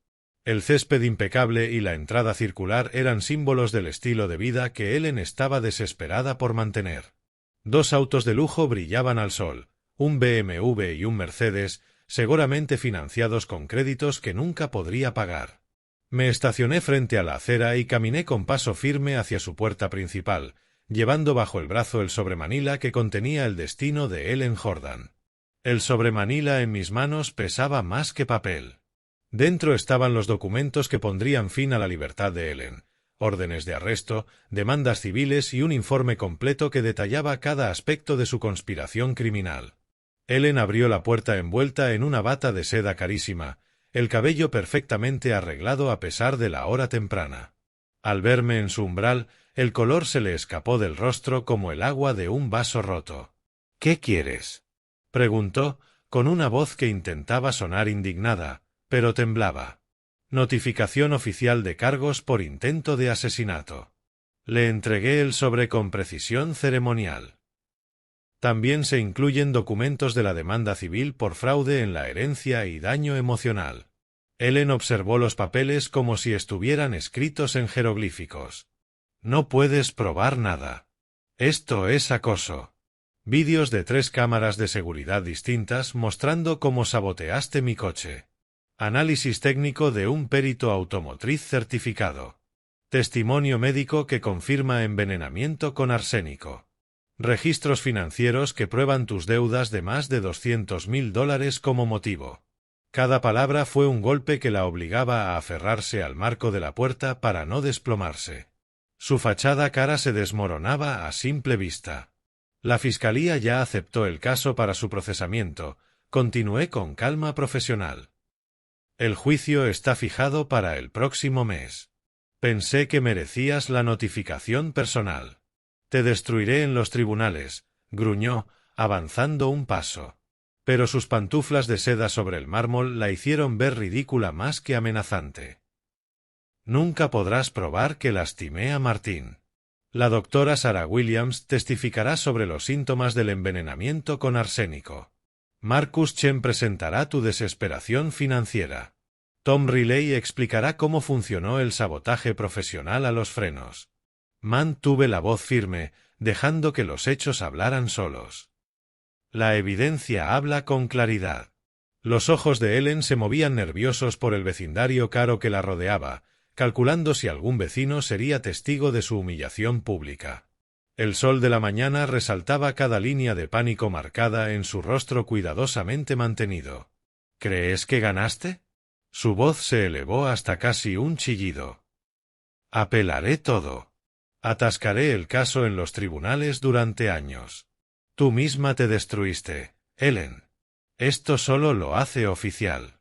El césped impecable y la entrada circular eran símbolos del estilo de vida que Ellen estaba desesperada por mantener. 2 autos de lujo brillaban al sol, un BMW y un Mercedes, seguramente financiados con créditos que nunca podría pagar. Me estacioné frente a la acera y caminé con paso firme hacia su puerta principal, llevando bajo el brazo el sobremanila que contenía el destino de Ellen Jordan. El sobremanila en mis manos pesaba más que papel. Dentro estaban los documentos que pondrían fin a la libertad de Ellen, órdenes de arresto, demandas civiles y un informe completo que detallaba cada aspecto de su conspiración criminal. Ellen abrió la puerta envuelta en una bata de seda carísima, el cabello perfectamente arreglado a pesar de la hora temprana. Al verme en su umbral, el color se le escapó del rostro como el agua de un vaso roto. «¿Qué quieres?», preguntó, con una voz que intentaba sonar indignada, pero temblaba. Notificación oficial de cargos por intento de asesinato. Le entregué el sobre con precisión ceremonial. También se incluyen documentos de la demanda civil por fraude en la herencia y daño emocional. Ellen observó los papeles como si estuvieran escritos en jeroglíficos. No puedes probar nada. Esto es acoso. Vídeos de 3 cámaras de seguridad distintas mostrando cómo saboteaste mi coche. Análisis técnico de un perito automotriz certificado. Testimonio médico que confirma envenenamiento con arsénico. Registros financieros que prueban tus deudas de más de $200.000 como motivo. Cada palabra fue un golpe que la obligaba a aferrarse al marco de la puerta para no desplomarse. Su fachada cara se desmoronaba a simple vista. La fiscalía ya aceptó el caso para su procesamiento. Continué con calma profesional. El juicio está fijado para el próximo mes. Pensé que merecías la notificación personal. Te destruiré en los tribunales, gruñó, avanzando un paso. Pero sus pantuflas de seda sobre el mármol la hicieron ver ridícula más que amenazante. Nunca podrás probar que lastimé a Martín. La doctora Sarah Williams testificará sobre los síntomas del envenenamiento con arsénico. Marcus Chen presentará tu desesperación financiera. Tom Riley explicará cómo funcionó el sabotaje profesional a los frenos. Mantuve la voz firme, dejando que los hechos hablaran solos. La evidencia habla con claridad. Los ojos de Ellen se movían nerviosos por el vecindario caro que la rodeaba, calculando si algún vecino sería testigo de su humillación pública. El sol de la mañana resaltaba cada línea de pánico marcada en su rostro cuidadosamente mantenido. ¿Crees que ganaste? Su voz se elevó hasta casi un chillido. Apelaré todo. Atascaré el caso en los tribunales durante años. Tú misma te destruiste, Ellen. Esto solo lo hace oficial.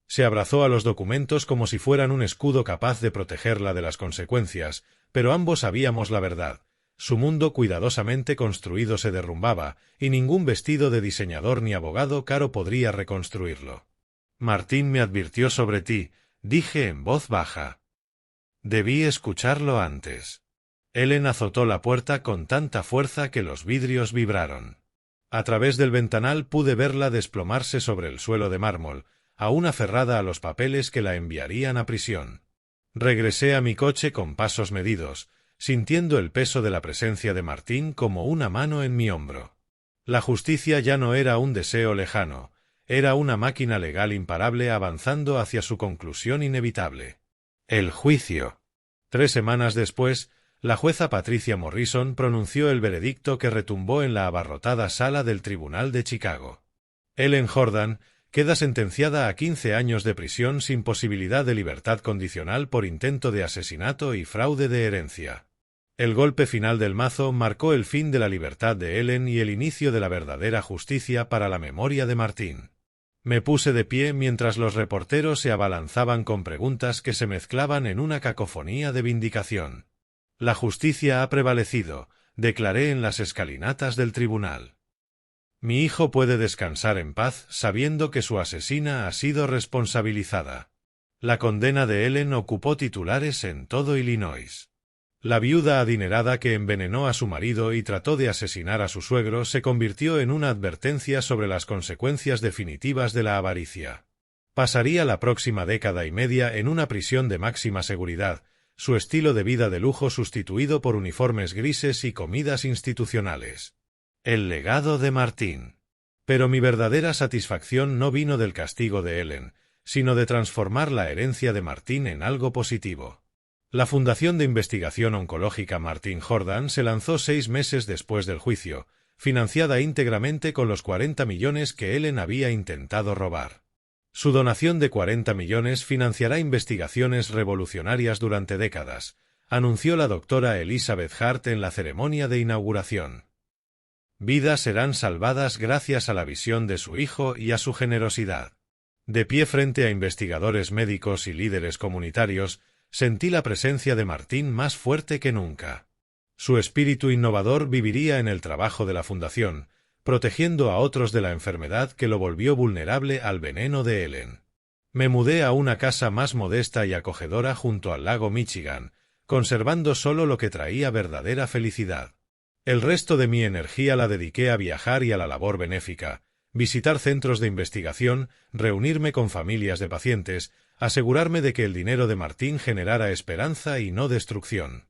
Se abrazó a los documentos como si fueran un escudo capaz de protegerla de las consecuencias, pero ambos sabíamos la verdad. Su mundo cuidadosamente construido se derrumbaba, y ningún vestido de diseñador ni abogado caro podría reconstruirlo. Martín me advirtió sobre ti, dije en voz baja. Debí escucharlo antes. Ellen azotó la puerta con tanta fuerza que los vidrios vibraron. A través del ventanal pude verla desplomarse sobre el suelo de mármol, aún aferrada a los papeles que la enviarían a prisión. Regresé a mi coche con pasos medidos, sintiendo el peso de la presencia de Martín como una mano en mi hombro. La justicia ya no era un deseo lejano, era una máquina legal imparable avanzando hacia su conclusión inevitable. El juicio. 3 semanas después, la jueza Patricia Morrison pronunció el veredicto que retumbó en la abarrotada sala del Tribunal de Chicago. Ellen Jordan queda sentenciada a 15 años de prisión sin posibilidad de libertad condicional por intento de asesinato y fraude de herencia. El golpe final del mazo marcó el fin de la libertad de Ellen y el inicio de la verdadera justicia para la memoria de Martín. Me puse de pie mientras los reporteros se abalanzaban con preguntas que se mezclaban en una cacofonía de vindicación. La justicia ha prevalecido, declaré en las escalinatas del tribunal. Mi hijo puede descansar en paz sabiendo que su asesina ha sido responsabilizada. La condena de Ellen ocupó titulares en todo Illinois. La viuda adinerada que envenenó a su marido y trató de asesinar a su suegro se convirtió en una advertencia sobre las consecuencias definitivas de la avaricia. Pasaría la próxima década y media en una prisión de máxima seguridad, su estilo de vida de lujo sustituido por uniformes grises y comidas institucionales. El legado de Martín. Pero mi verdadera satisfacción no vino del castigo de Ellen, sino de transformar la herencia de Martín en algo positivo. La Fundación de Investigación Oncológica Martín Jordan se lanzó 6 meses después del juicio, financiada íntegramente con los 40 millones que Ellen había intentado robar. Su donación de 40 millones financiará investigaciones revolucionarias durante décadas, anunció la doctora Elizabeth Hart en la ceremonia de inauguración. Vidas serán salvadas gracias a la visión de su hijo y a su generosidad. De pie frente a investigadores médicos y líderes comunitarios, sentí la presencia de Martín más fuerte que nunca. Su espíritu innovador viviría en el trabajo de la fundación, protegiendo a otros de la enfermedad que lo volvió vulnerable al veneno de Ellen. Me mudé a una casa más modesta y acogedora junto al lago Michigan, conservando solo lo que traía verdadera felicidad. El resto de mi energía la dediqué a viajar y a la labor benéfica, visitar centros de investigación, reunirme con familias de pacientes, asegurarme de que el dinero de Martín generara esperanza y no destrucción.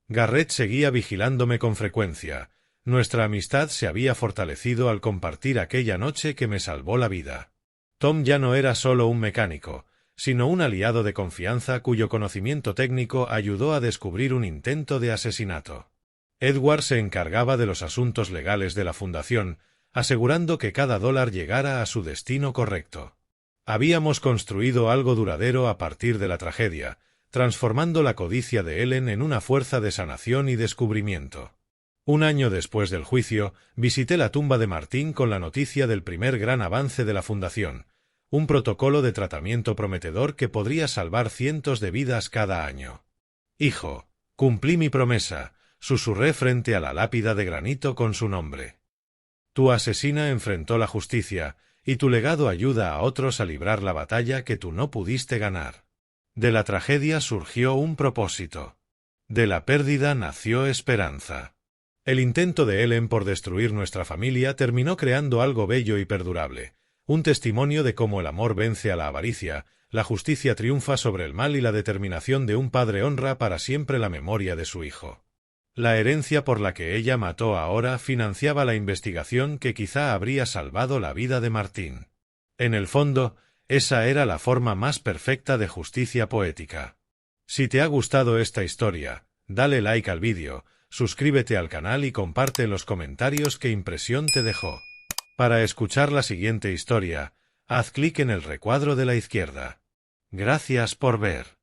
Garrett seguía vigilándome con frecuencia. Nuestra amistad se había fortalecido al compartir aquella noche que me salvó la vida. Tom ya no era solo un mecánico, sino un aliado de confianza cuyo conocimiento técnico ayudó a descubrir un intento de asesinato. Edward se encargaba de los asuntos legales de la fundación, asegurando que cada dólar llegara a su destino correcto. Habíamos construido algo duradero a partir de la tragedia, transformando la codicia de Ellen en una fuerza de sanación y descubrimiento. Un año después del juicio, visité la tumba de Martín con la noticia del primer gran avance de la fundación, un protocolo de tratamiento prometedor que podría salvar cientos de vidas cada año. Hijo, cumplí mi promesa, susurré frente a la lápida de granito con su nombre. Tu asesina enfrentó la justicia, y tu legado ayuda a otros a librar la batalla que tú no pudiste ganar. De la tragedia surgió un propósito. De la pérdida nació esperanza. El intento de Ellen por destruir nuestra familia terminó creando algo bello y perdurable, un testimonio de cómo el amor vence a la avaricia, la justicia triunfa sobre el mal y la determinación de un padre honra para siempre la memoria de su hijo. La herencia por la que ella mató ahora financiaba la investigación que quizá habría salvado la vida de Martín. En el fondo, esa era la forma más perfecta de justicia poética. Si te ha gustado esta historia, dale like al vídeo, suscríbete al canal y comparte en los comentarios qué impresión te dejó. Para escuchar la siguiente historia, haz clic en el recuadro de la izquierda. Gracias por ver.